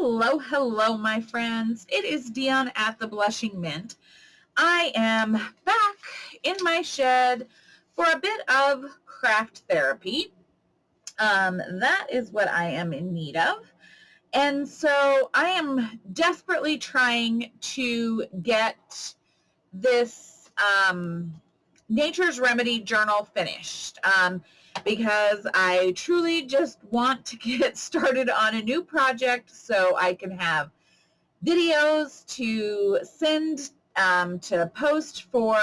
Hello, hello, my friends. It is Dion at the Blushing Mint. I am back in my shed for a bit of craft therapy. That is what I am in need of. And so I am desperately trying to get this Nature's Remedy Journal finished. Because I truly just want to get started on a new project so I can have videos to send to post for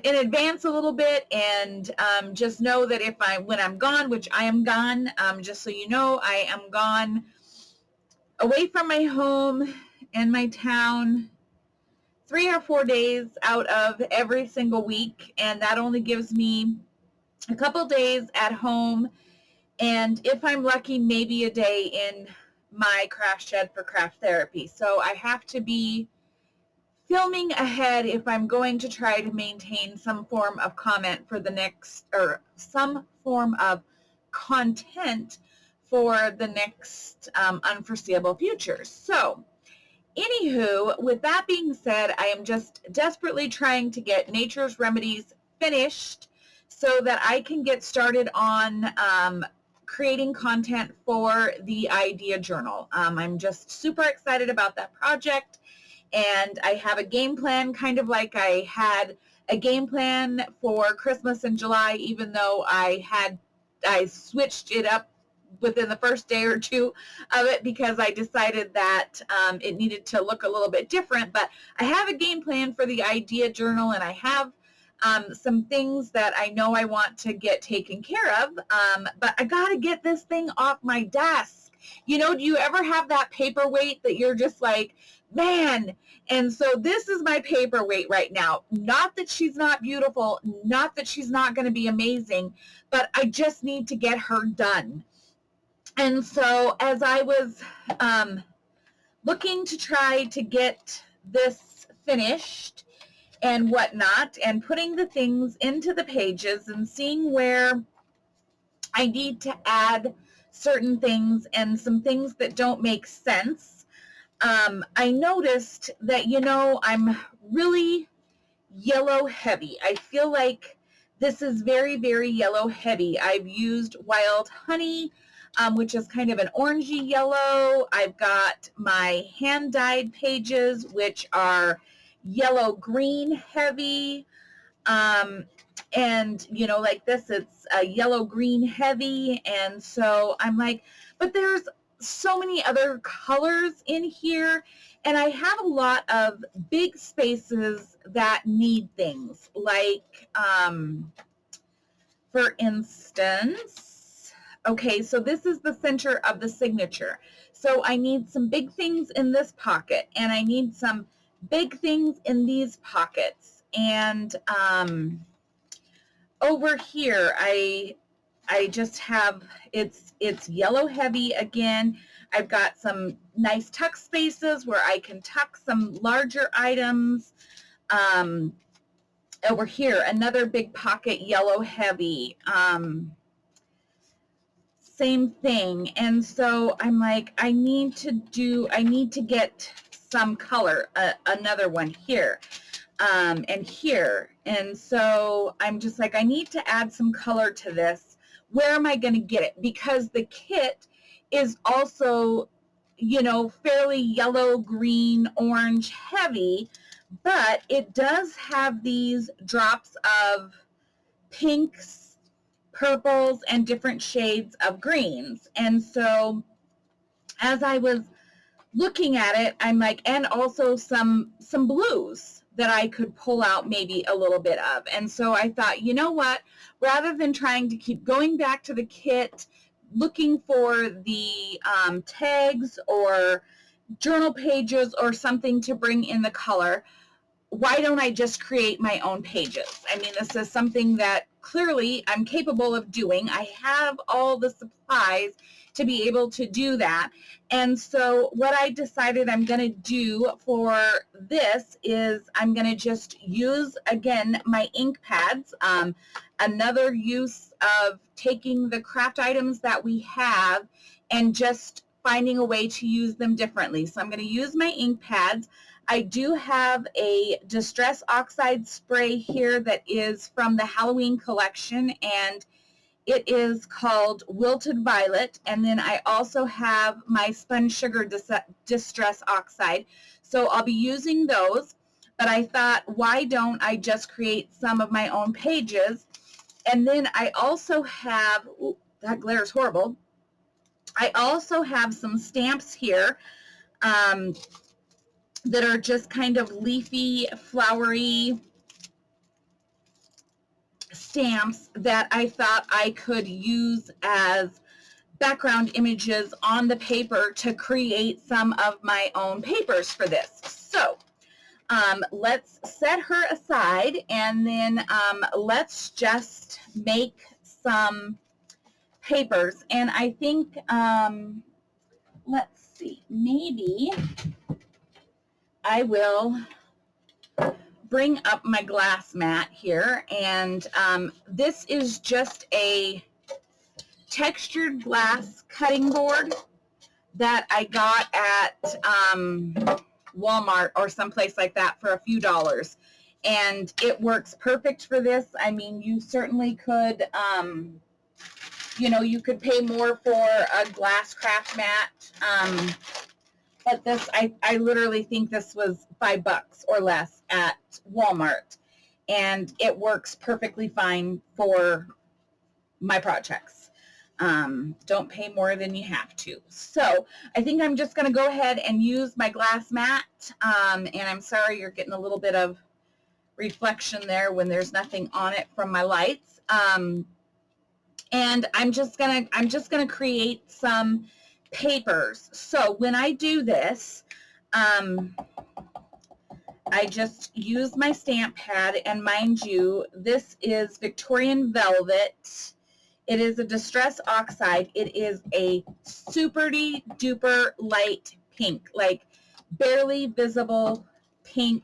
in advance a little bit, and just know that when I'm gone, which I am gone, just so you know, I am gone away from my home and my town 3 or 4 days out of every single week, and that only gives me a couple days at home, and if I'm lucky, maybe a day in my craft shed for craft therapy. So I have to be filming ahead if I'm going to try to maintain some form of comment for the next, or some form of content for the next unforeseeable future. So anywho, with that being said, I am just desperately trying to get Nature's Remedies finished so that I can get started on creating content for the idea journal. I'm just super excited about that project, and I have a game plan, kind of like I had a game plan for Christmas in July, even though I switched it up within the first day or two of it because I decided that it needed to look a little bit different. But I have a game plan for the idea journal, and I have some things that I know I want to get taken care of, but I got to get this thing off my desk. You know, do you ever have that paperweight that you're just like, man? And so this is my paperweight right now. Not that she's not beautiful, not that she's not going to be amazing, but I just need to get her done. And so as I was looking to try to get this finished and whatnot, and putting the things into the pages and seeing where I need to add certain things and some things that don't make sense, I noticed that, I'm really yellow heavy. I feel like this is very, very yellow heavy. I've used wild honey, which is kind of an orangey yellow. I've got my hand-dyed pages, which are yellow green heavy, and like this, it's a yellow green heavy. And so I'm like, but there's so many other colors in here, and I have a lot of big spaces that need things like for instance, okay, so this is the center of the signature, so I need some big things in this pocket, and I need some big things in these pockets. And over here, I just have, it's yellow heavy again. I've got some nice tuck spaces where I can tuck some larger items. Over here, another big pocket, yellow heavy. Same thing. And so I'm like, I need to get some color, another one here, and here. And so I'm just like, I need to add some color to this. Where am I going to get it? Because the kit is also, fairly yellow, green, orange heavy, but it does have these drops of pinks, purples, and different shades of greens. And so as I was looking at it, I'm like, and also some blues that I could pull out maybe a little bit of. And so I thought, you know what, rather than trying to keep going back to the kit, looking for the tags or journal pages or something to bring in the color, why don't I just create my own pages? I mean, this is something that clearly I'm capable of doing. I have all the supplies to be able to do that. And so what I decided I'm going to do for this is I'm going to just use, again, my ink pads. Another use of taking the craft items that we have and just finding a way to use them differently. So I'm going to use my ink pads. I do have a Distress Oxide spray here that is from the Halloween collection, and it is called Wilted Violet. And then I also have my Spun Sugar Distress Oxide. So I'll be using those, but I thought, why don't I just create some of my own pages? And then I also have, ooh, that glare is horrible. I also have some stamps here that are just kind of leafy, flowery stamps that I thought I could use as background images on the paper to create some of my own papers for this. So let's set her aside, and then let's just make some papers. And I think, let's see, maybe I will bring up my glass mat here, and this is just a textured glass cutting board that I got at Walmart or someplace like that for a few dollars, and it works perfect for this. I mean, you certainly could, you know, you could pay more for a glass craft mat, but this, I literally think this was $5 or less at Walmart, and it works perfectly fine for my projects. Don't pay more than you have to. So I think I'm just going to go ahead and use my glass mat, and I'm sorry you're getting a little bit of reflection there when there's nothing on it from my lights. And I'm just gonna create some papers. So when I do this, I just use my stamp pad, and mind you, this is Victorian Velvet. It is a Distress Oxide. It is a super duper light pink, like barely visible pink.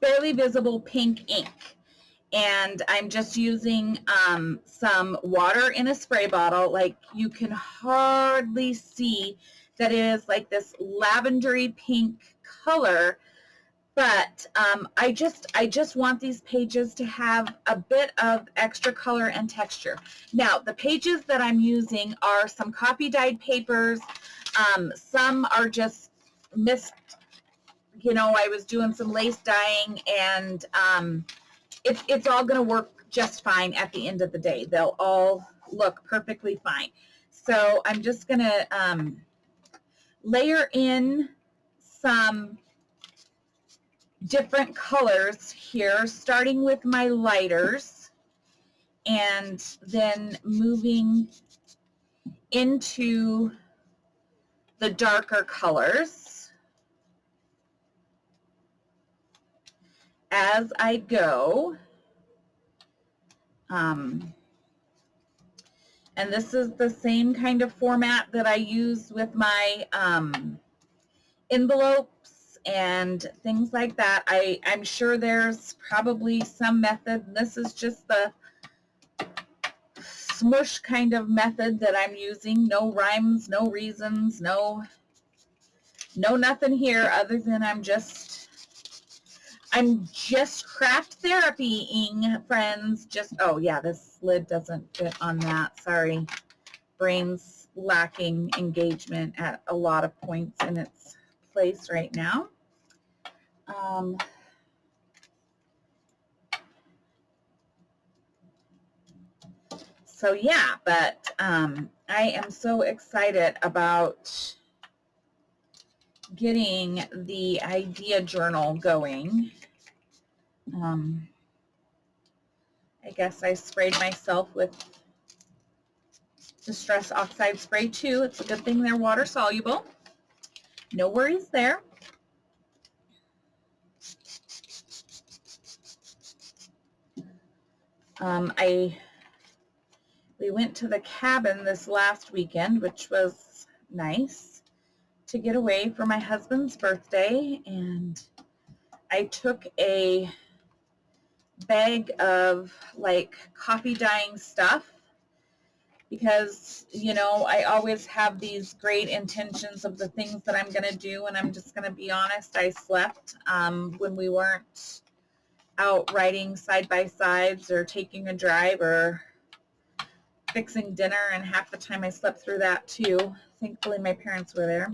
Barely visible pink ink. And I'm just using some water in a spray bottle. Like, you can hardly see that it is like this lavendery pink color, but I just want these pages to have a bit of extra color and texture. Now, the pages that I'm using are some copy dyed papers. Some are just missed. You know, I was doing some lace dyeing, and it's all going to work just fine at the end of the day. They'll all look perfectly fine. So I'm just going to layer in some different colors here, starting with my lighters and then moving into the darker colors as I go. And this is the same kind of format that I use with my envelopes and things like that. I'm sure there's probably some method. This is just the smush kind of method that I'm using. No rhymes, no reasons, no nothing here other than I'm just craft therapying, friends. Just, oh yeah, this lid doesn't fit on that. Sorry. Brain's lacking engagement at a lot of points in its place right now. So yeah, but I am so excited about getting the idea journal going. I guess I sprayed myself with Distress Oxide spray too. It's a good thing they're water soluble. No worries there. We went to the cabin this last weekend, which was nice to get away for my husband's birthday, and I took a bag of like coffee dyeing stuff because, you know, I always have these great intentions of the things that I'm going to do, and I'm just going to be honest, I slept when we weren't out riding side-by-sides or taking a drive or fixing dinner, and half the time I slept through that too. Thankfully, my parents were there.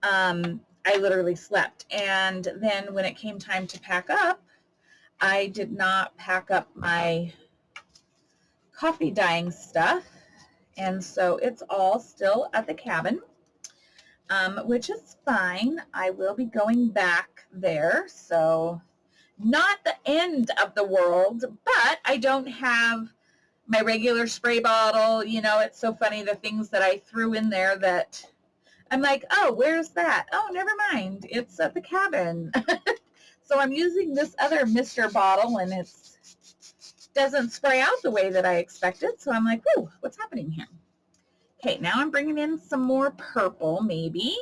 I literally slept. And then when it came time to pack up, I did not pack up my coffee dyeing stuff. And so it's all still at the cabin, which is fine. I will be going back there. So not the end of the world, but I don't have my regular spray bottle. You know, it's so funny, the things that I threw in there that I'm like, oh, where's that? Oh, never mind. It's at the cabin. So I'm using this other Mr. bottle, and it doesn't spray out the way that I expected. So I'm like, oh, what's happening here? Okay, now I'm bringing in some more purple, maybe.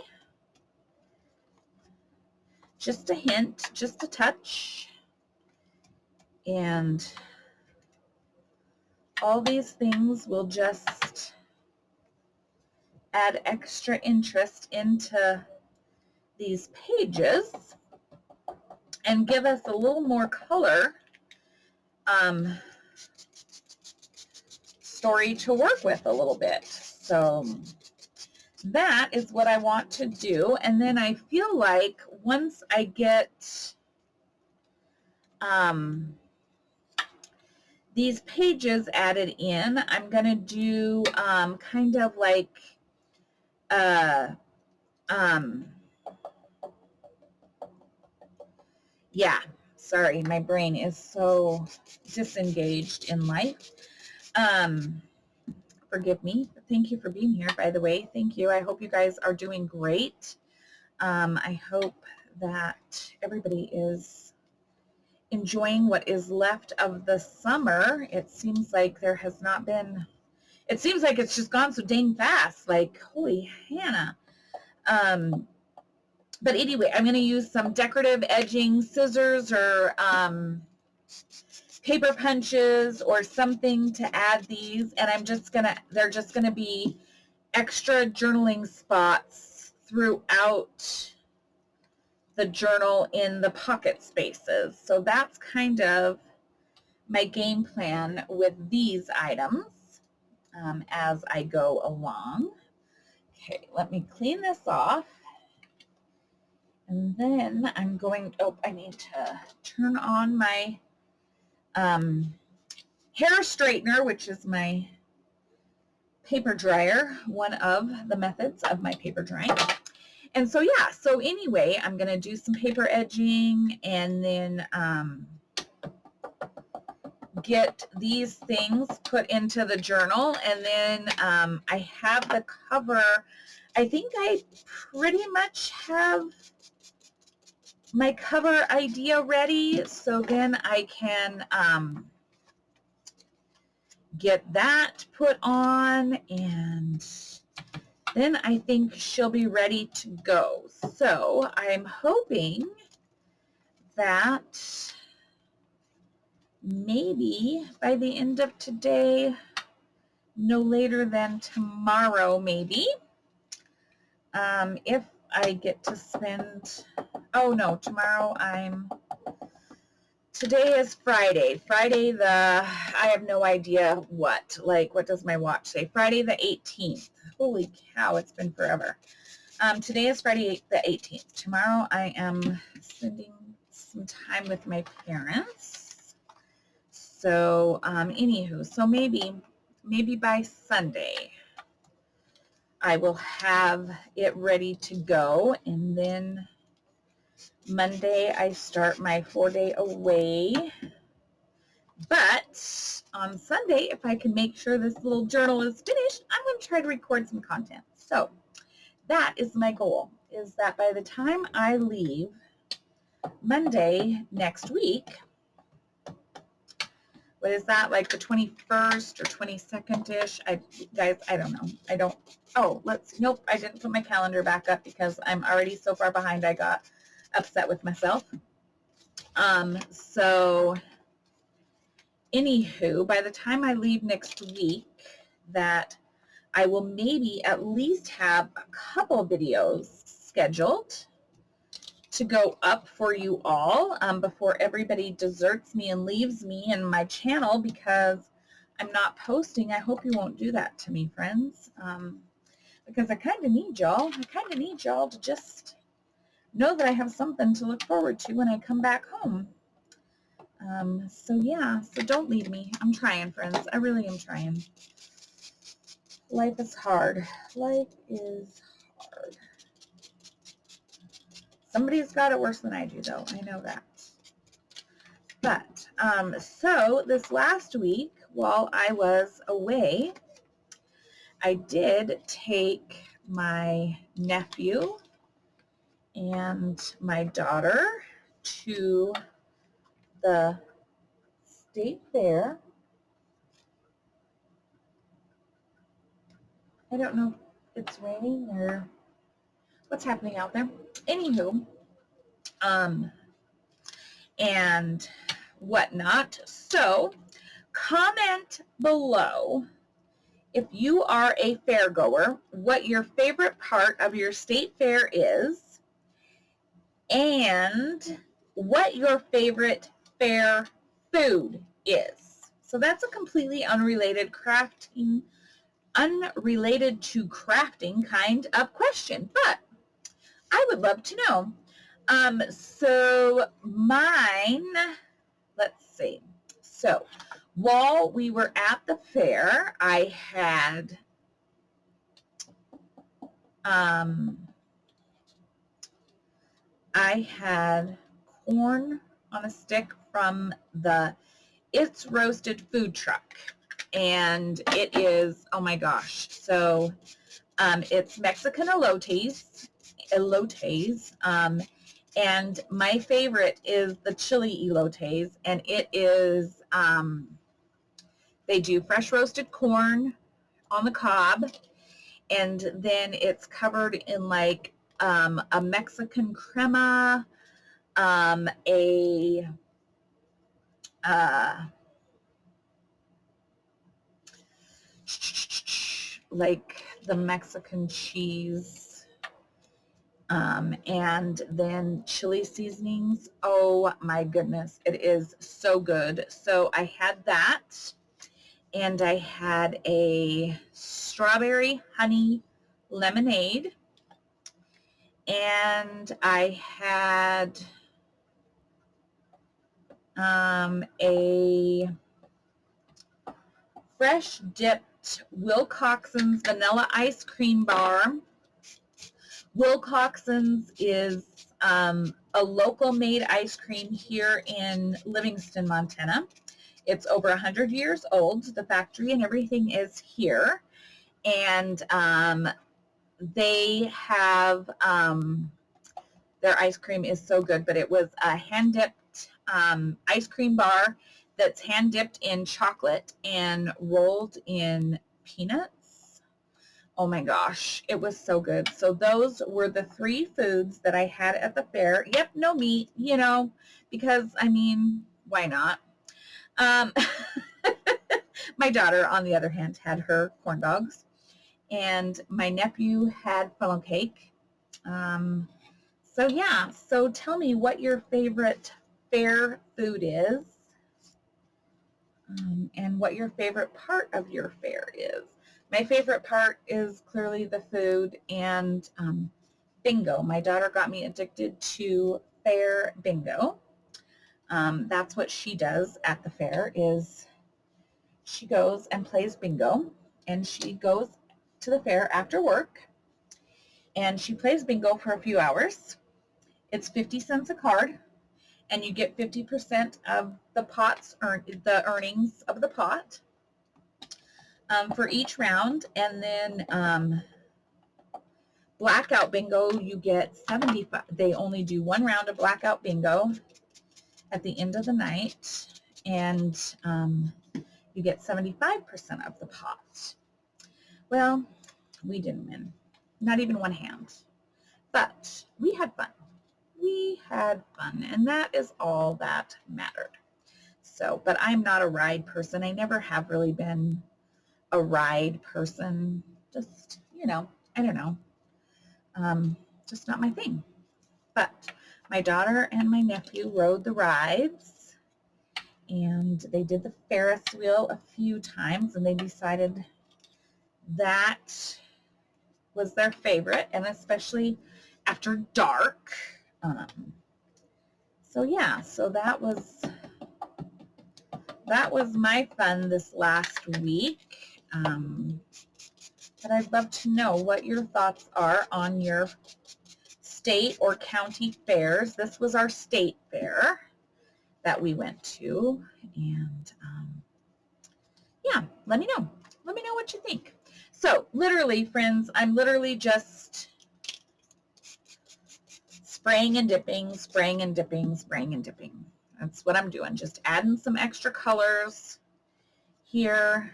Just a hint, just a touch. And all these things will just add extra interest into these pages and give us a little more color story to work with a little bit. So that is what I want to do. And then I feel like once I get these pages added in, I'm going to do kind of like yeah, sorry, my brain is so disengaged in life. Forgive me. Thank you for being here, by the way. Thank you. I hope you guys are doing great. I hope that everybody is enjoying what is left of the summer. It seems like there has not been, it seems like it's just gone so dang fast. Like, holy Hannah. But anyway, I'm going to use some decorative edging scissors or paper punches or something to add these, and they're just going to be extra journaling spots throughout the journal in the pocket spaces. So that's kind of my game plan with these items as I go along. Okay, let me clean this off. And then I'm going, I need to turn on my hair straightener, which is my paper dryer, one of the methods of my paper drying. And so, yeah, so anyway, I'm going to do some paper edging and then get these things put into the journal. And then I have the cover. I think I pretty much have my cover idea ready, so then I can get that put on, and then I think she'll be ready to go. So I'm hoping that maybe by the end of today, no later than tomorrow maybe, if I get to spend, oh no, tomorrow today is Friday. I have no idea what does my watch say? Friday the 18th. Holy cow, it's been forever. Today is Friday the 18th. Tomorrow I am spending some time with my parents. So, anywho, so maybe by Sunday I will have it ready to go, and then Monday I start my 4-day away. But on Sunday, if I can make sure this little journal is finished, I'm going to try to record some content. So that is my goal, is that by the time I leave Monday next week, what is that, like the 21st or 22nd-ish? Guys, I don't know. Nope, I didn't put my calendar back up because I'm already so far behind I got upset with myself. So Anywho, by the time I leave next week, that I will maybe at least have a couple videos scheduled to go up for you all before everybody deserts me and leaves me and my channel because I'm not posting. I hope you won't do that to me, friends, because I kind of need y'all. I kind of need y'all to just know that I have something to look forward to when I come back home. So yeah, so don't leave me. I'm trying, friends. I really am trying. Life is hard. Life is hard. Somebody's got it worse than I do, though. I know that. But, so this last week, while I was away, I did take my nephew and my daughter to the state fair. I don't know if it's raining or what's happening out there. Anywho, and whatnot. So comment below if you are a fair goer, what your favorite part of your state fair is, and what your favorite fair food is. So that's a completely unrelated to crafting kind of question, but I would love to know. So mine, let's see. So while we were at the fair, I had corn on a stick from the It's Roasted food truck. And it is, oh my gosh. So it's Mexican elotes. And my favorite is the chili elotes. And it is, they do fresh roasted corn on the cob. And then it's covered in like a Mexican crema, like the Mexican cheese, and then chili seasonings. Oh my goodness, it is so good. So I had that, and I had a strawberry honey lemonade, and I had a fresh dipped Wilcoxon's vanilla ice cream bar. Wilcoxon's is a local made ice cream here in Livingston, Montana. It's over 100 years old. The factory and everything is here. And they have, their ice cream is so good, but it was a hand-dipped ice cream bar that's hand-dipped in chocolate and rolled in peanuts. Oh my gosh, it was so good. So those were the 3 foods that I had at the fair. Yep, no meat, you know, because, I mean, why not? My daughter, on the other hand, had her corn dogs, and my nephew had funnel cake. So yeah, so tell me what your favorite fair food is, and what your favorite part of your fair is. My favorite part is clearly the food and bingo. My daughter got me addicted to fair bingo. That's what she does at the fair, is she goes and plays bingo, and she goes to the fair after work, and she plays bingo for a few hours. It's 50 cents a card, and you get 50% of the earnings of the pot for each round. And then blackout bingo, you get 75. They only do 1 round of blackout bingo at the end of the night, and you get 75% of the pot. Well, we didn't win, not even 1 hand, but we had fun. We had fun, and that is all that mattered. So, but I'm not a ride person. I never have really been a ride person. Just, I don't know. Um, just not my thing. But my daughter and my nephew rode the rides, and they did the Ferris wheel a few times, and they decided that was their favorite, and especially after dark. Um, so yeah, so that was my fun this last week. But I'd love to know what your thoughts are on your state or county fairs. This was our state fair that we went to, and yeah, let me know. Let me know what you think. So literally, friends, I'm literally just spraying and dipping, spraying and dipping, spraying and dipping. That's what I'm doing. Just adding some extra colors here,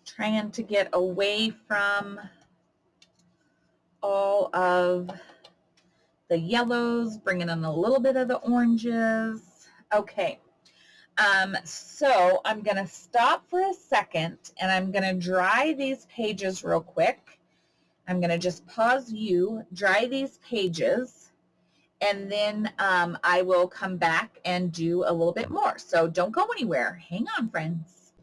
trying to get away from all of the yellows, bringing in a little bit of the oranges. Okay, so I'm going to stop for a second, and I'm going to dry these pages real quick. I'm going to just pause you, dry these pages, and then I will come back and do a little bit more. So don't go anywhere. Hang on, friends.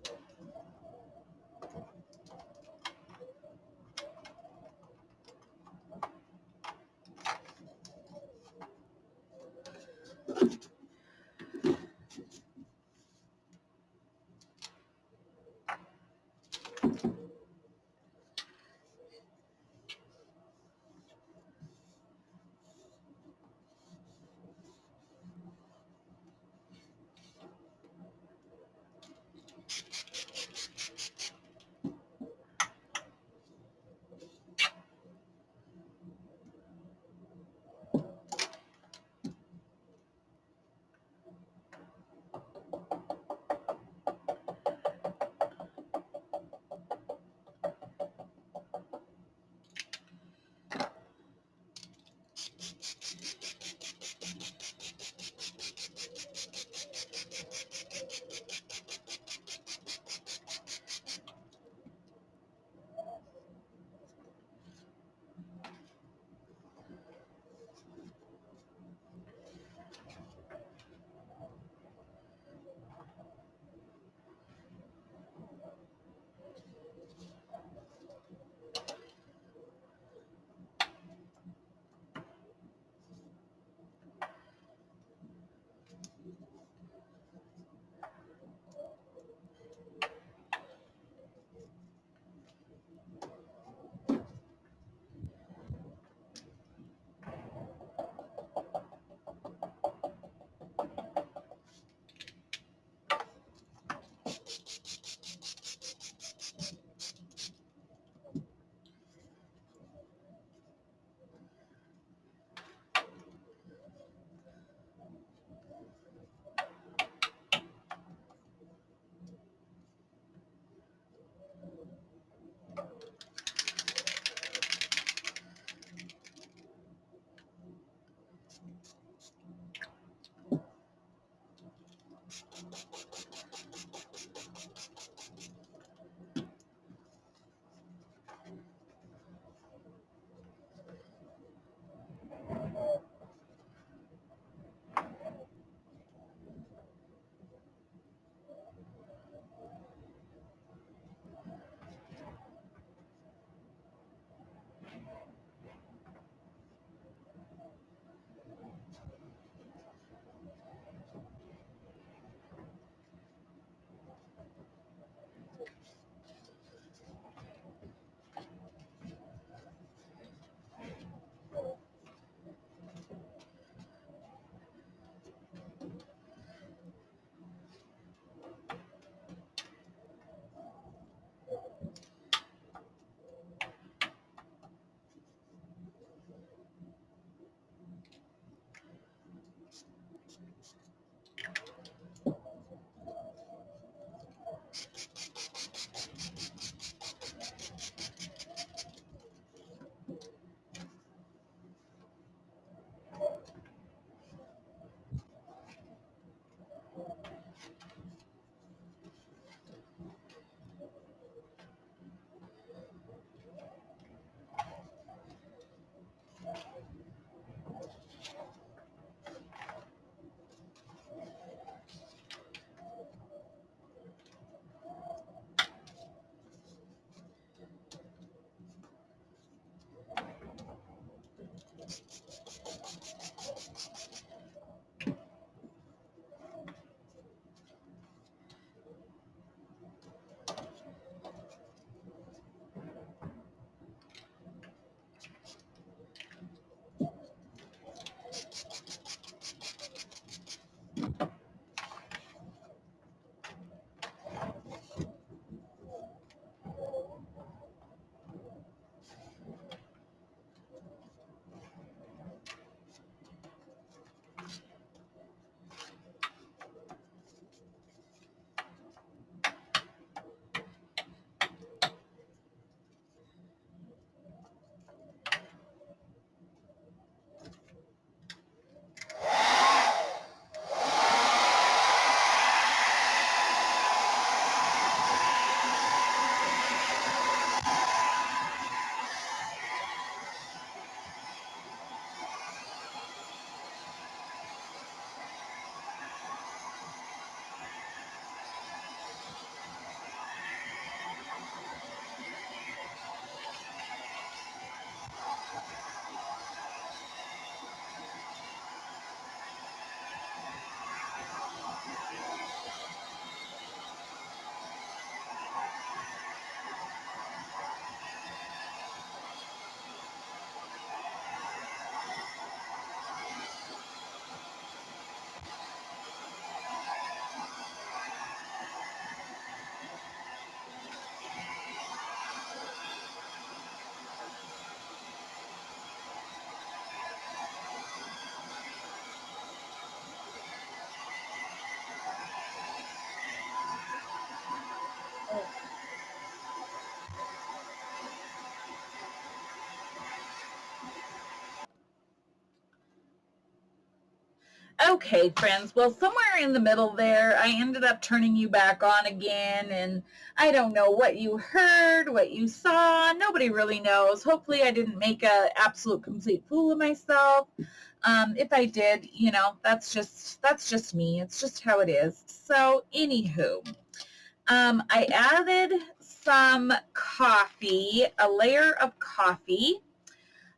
Okay, friends. Well, somewhere in the middle there, I ended up turning you back on again, and I don't know what you heard, what you saw. Nobody really knows. Hopefully, I didn't make an absolute complete fool of myself. If I did, you know, that's just me. It's just how it is. So, anywho, I added some coffee, a layer of coffee,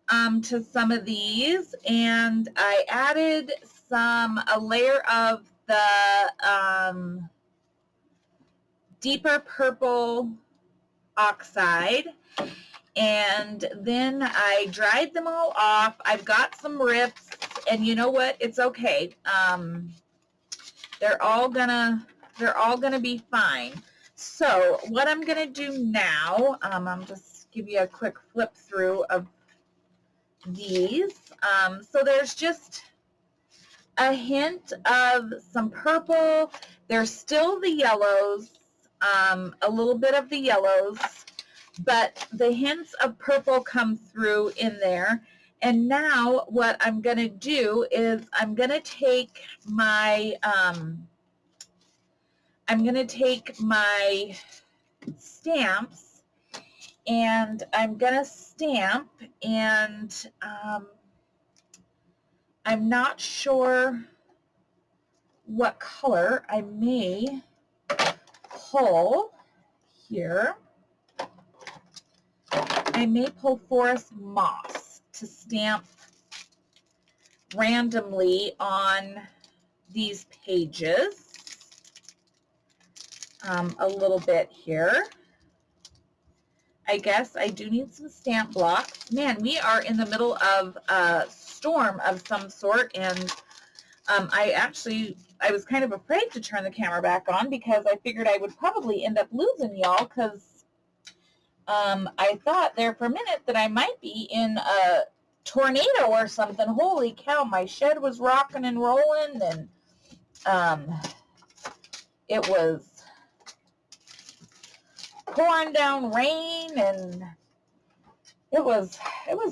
to some of these, and I added a layer of the deeper purple oxide, and then I dried them all off. I've got some rips, and you know what? It's okay. They're all gonna be fine. So what I'm gonna do now, I'm just give you a quick flip through of these. So there's just a hint of some purple. There's still the yellows, a little bit of the yellows, but the hints of purple come through in there. And now what I'm going to do is I'm going to take my stamps, and I'm going to stamp, and I'm not sure what color. I may pull here. I may pull forest moss to stamp randomly on these pages a little bit here. I guess I do need some stamp blocks. Man, we are in the middle of a storm of some sort, and I was kind of afraid to turn the camera back on because I figured I would probably end up losing y'all, because I thought there for a minute that I might be in a tornado or something. Holy cow, my shed was rocking and rolling, and it was pouring down rain, and it was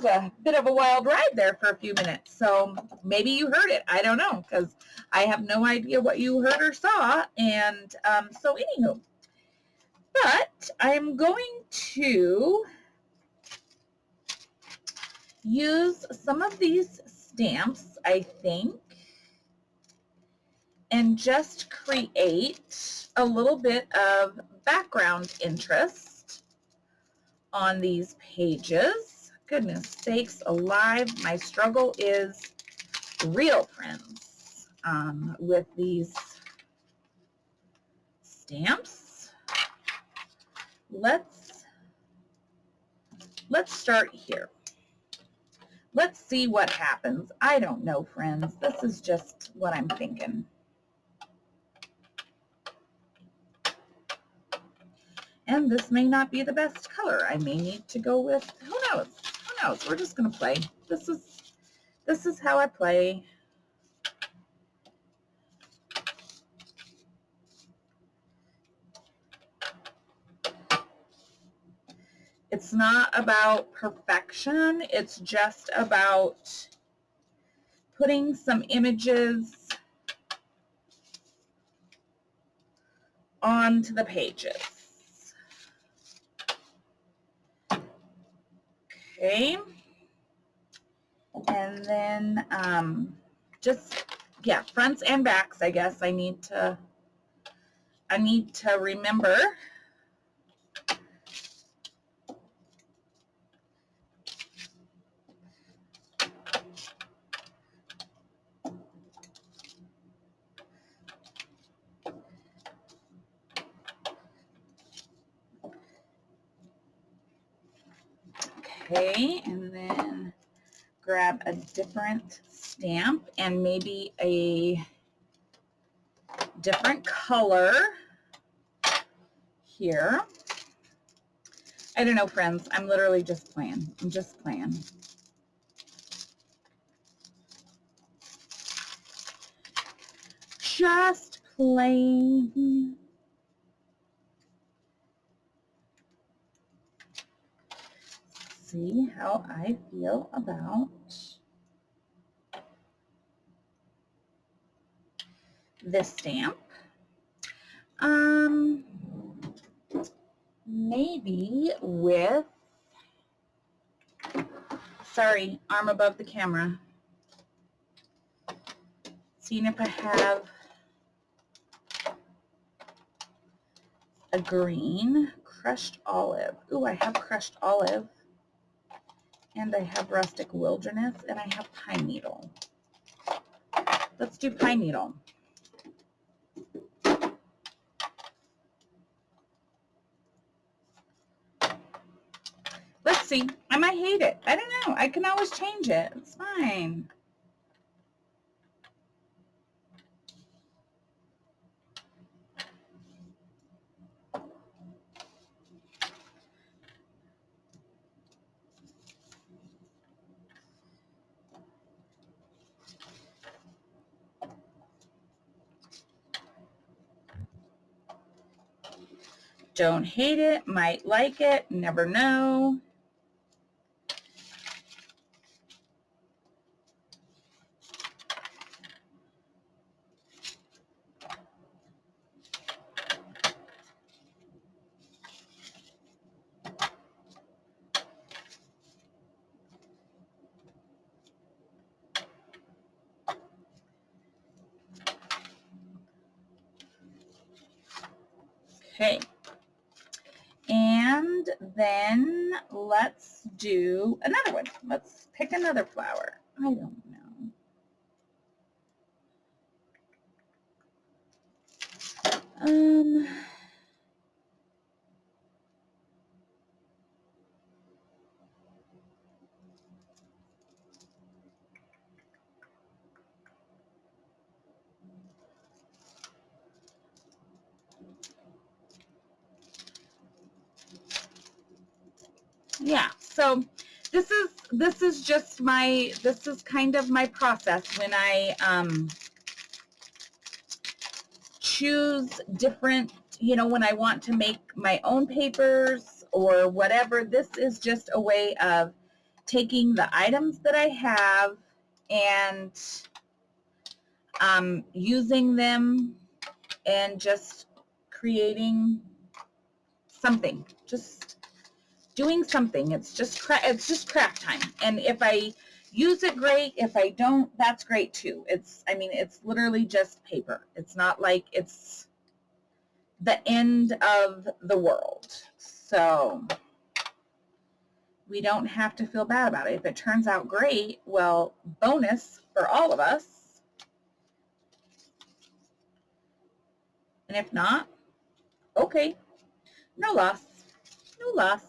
a bit of a wild ride there for a few minutes. So maybe you heard it. I don't know, because I have no idea what you heard or saw. And so anywho, but I'm going to use some of these stamps, I think, and just create a little bit of background interest on these pages. Goodness sakes alive, my struggle is real, friends, with these stamps. Let's start here. Let's see what happens. I don't know, friends. This is just what I'm thinking. And this may not be the best color. I may need to go with, who knows? Who knows? We're just going to play. This is how I play. It's not about perfection. It's just about putting some images onto the pages. Okay. And then just, yeah, fronts and backs, I guess I need to remember. Okay, and then grab a different stamp and maybe a different color here. I don't know, friends. I'm literally just playing. I'm just playing. Just playing. See how I feel about this stamp. Maybe with, sorry, arm above the camera. Seeing if I have a green crushed olive. Ooh, I have crushed olive, and I have rustic wilderness, and I have pine needle. Let's do pine needle. Let's see. I might hate it. I don't know. I can always change it. It's fine. Don't hate it, might like it, never know. Okay. And then let's do another one. Let's pick another flower. I don't know. Yeah, so this is just my, this is kind of my process when I choose different, you know, when I want to make my own papers or whatever. This is just a way of taking the items that I have and using them and just creating something, just doing something. It's just craft time. And if I use it, great. If I don't, that's great too. I mean, it's literally just paper. It's not like it's the end of the world. So we don't have to feel bad about it. If it turns out great, well, bonus for all of us. And if not, okay, no loss, no loss.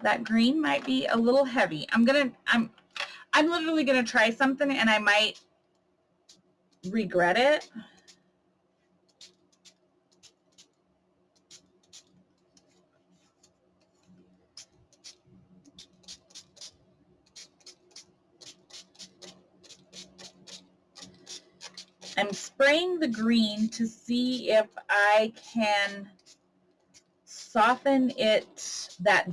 That green might be a little heavy. I'm literally gonna try something and I might regret it. I'm spraying the green to see if I can soften it, that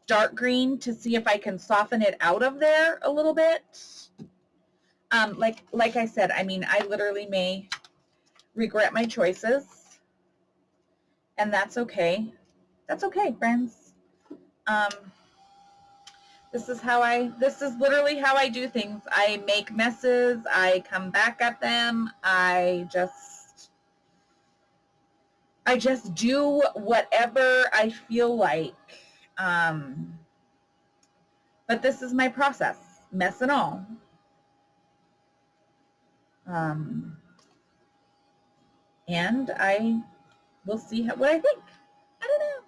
dark green, to see if I can soften it out of there a little bit. Like I said, I mean, I literally may regret my choices, and that's okay. That's okay, friends. This is literally how I do things. I make messes, I come back at them, I just do whatever I feel like. But this is my process, mess and all. And I will see what I think. I don't know.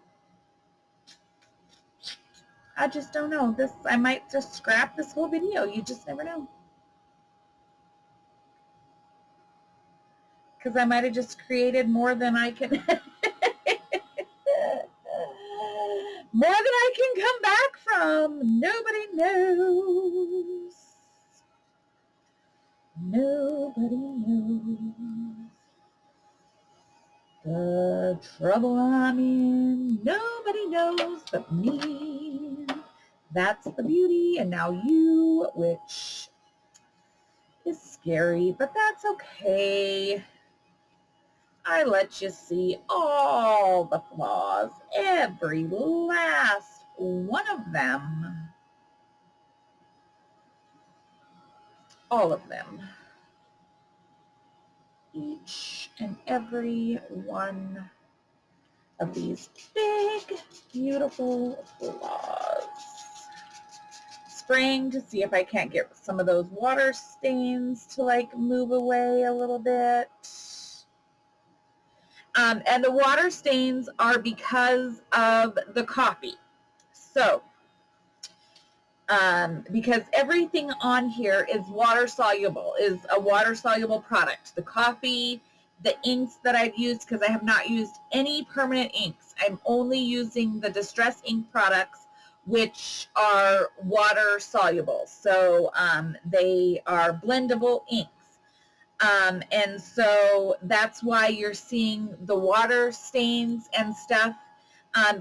I just don't know. I might just scrap this whole video. You just never know. Because I might have just created more than I can more than I can come back from. Nobody knows. Nobody knows the trouble I'm in. Nobody knows but me. That's the beauty. And now you, which is scary, but that's okay. I let you see all the flaws, every last one of them. All of them. Each and every one of these big, beautiful flaws. Spraying to see if I can't get some of those water stains to like move away a little bit. And the water stains are because of the coffee. So, because everything on here is water soluble, is a water soluble product. The coffee, the inks that I've used, because I have not used any permanent inks. I'm only using the Distress Ink products, which are water soluble. So they are blendable inks. And so that's why you're seeing the water stains and stuff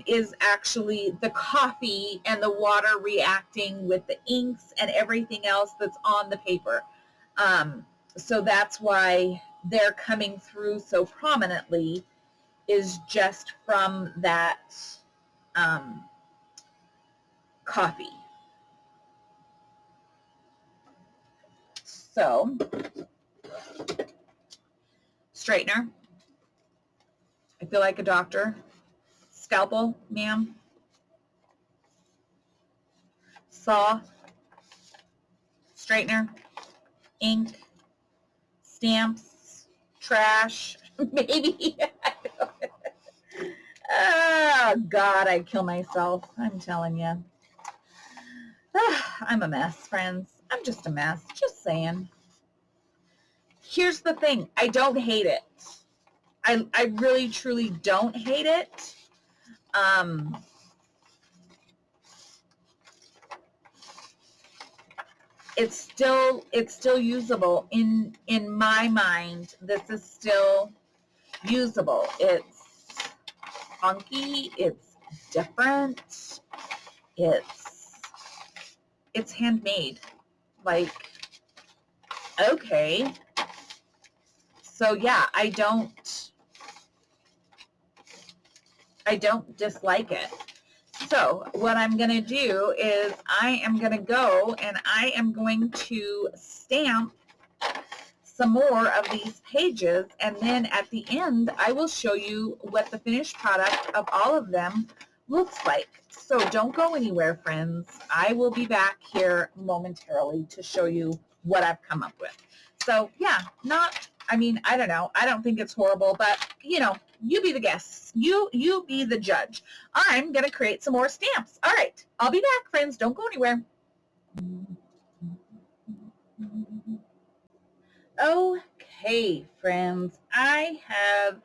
is actually the coffee and the water reacting with the inks and everything else that's on the paper. So that's why they're coming through so prominently, is just from that coffee. So, straightener. I feel like a doctor. Scalpel, ma'am. Saw. Straightener. Ink. Stamps. Trash. Maybe. Oh, God, I'd kill myself. I'm telling you. I'm a mess, friends. I'm just a mess. Just saying. Here's the thing. I don't hate it. I really, truly don't hate it. It's still usable in my mind. This is still usable. It's funky. It's different. It's handmade. Like, okay. So yeah, I don't dislike it. So what I'm going to do is I am going to go and I am going to stamp some more of these pages, and then at the end I will show you what the finished product of all of them looks like. So don't go anywhere, friends. I will be back here momentarily to show you what I've come up with. So yeah, I don't know. I don't think it's horrible, but you know, you be the guests. You be the judge. I'm going to create some more stamps. All right. I'll be back, friends. Don't go anywhere. Okay, friends. I have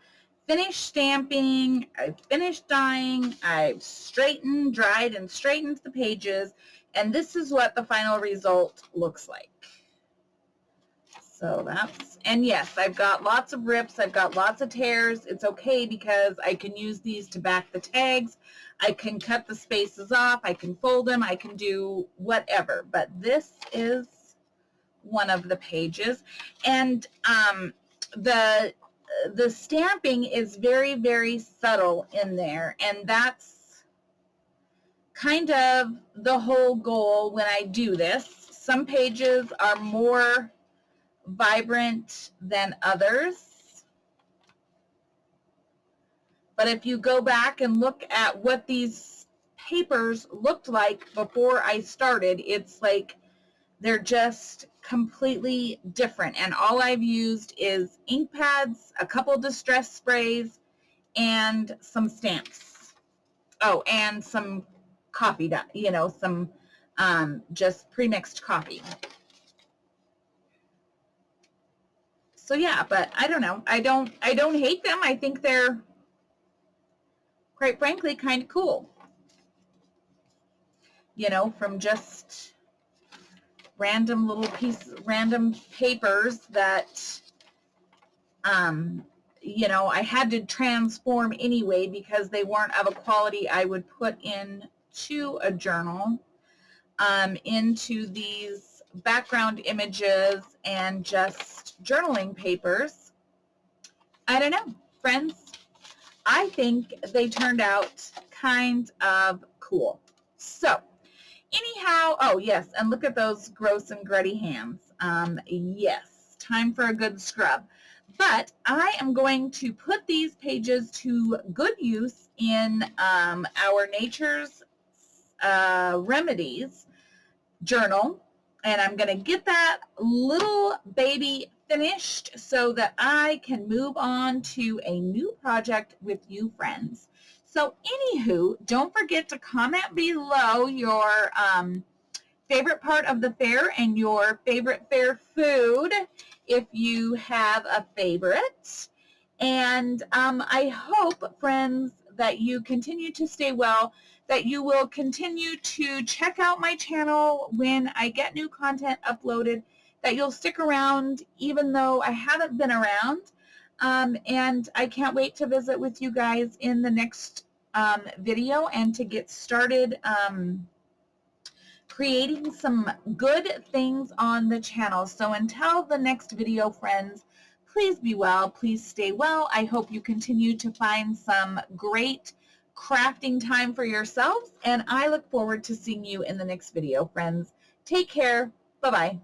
finished stamping. I've finished dyeing. I've straightened, dried, and straightened the pages. And this is what the final result looks like. So and yes, I've got lots of rips. I've got lots of tears. It's okay because I can use these to back the tags. I can cut the spaces off. I can fold them. I can do whatever. But this is one of the pages. And the stamping is very, very subtle in there. And that's kind of the whole goal when I do this. Some pages are more vibrant than others. But if you go back and look at what these papers looked like before I started, it's like they're just completely different. And all I've used is ink pads, a couple distress sprays, and some stamps. Oh, and some coffee, you know, some just pre-mixed coffee. So yeah, but I don't know. I don't hate them. I think they're, quite frankly, kind of cool. You know, from just random little pieces, random papers that, you know, I had to transform anyway because they weren't of a quality I would put into a journal, into these background images and just journaling papers. I don't know, friends. I think they turned out kind of cool. So anyhow, oh yes, and look at those gross and gruddy hands. Yes, time for a good scrub. But I am going to put these pages to good use in our Nature's Remedies Journal, and I'm going to get that little baby finished so that I can move on to a new project with you friends. So anywho, don't forget to comment below your favorite part of the fair and your favorite fair food if you have a favorite. And I hope, friends, that you continue to stay well, that you will continue to check out my channel when I get new content uploaded, that you'll stick around even though I haven't been around. And I can't wait to visit with you guys in the next video and to get started creating some good things on the channel. So until the next video, friends, please be well, please stay well. I hope you continue to find some great crafting time for yourselves, and I look forward to seeing you in the next video, friends. Take care. Bye-bye.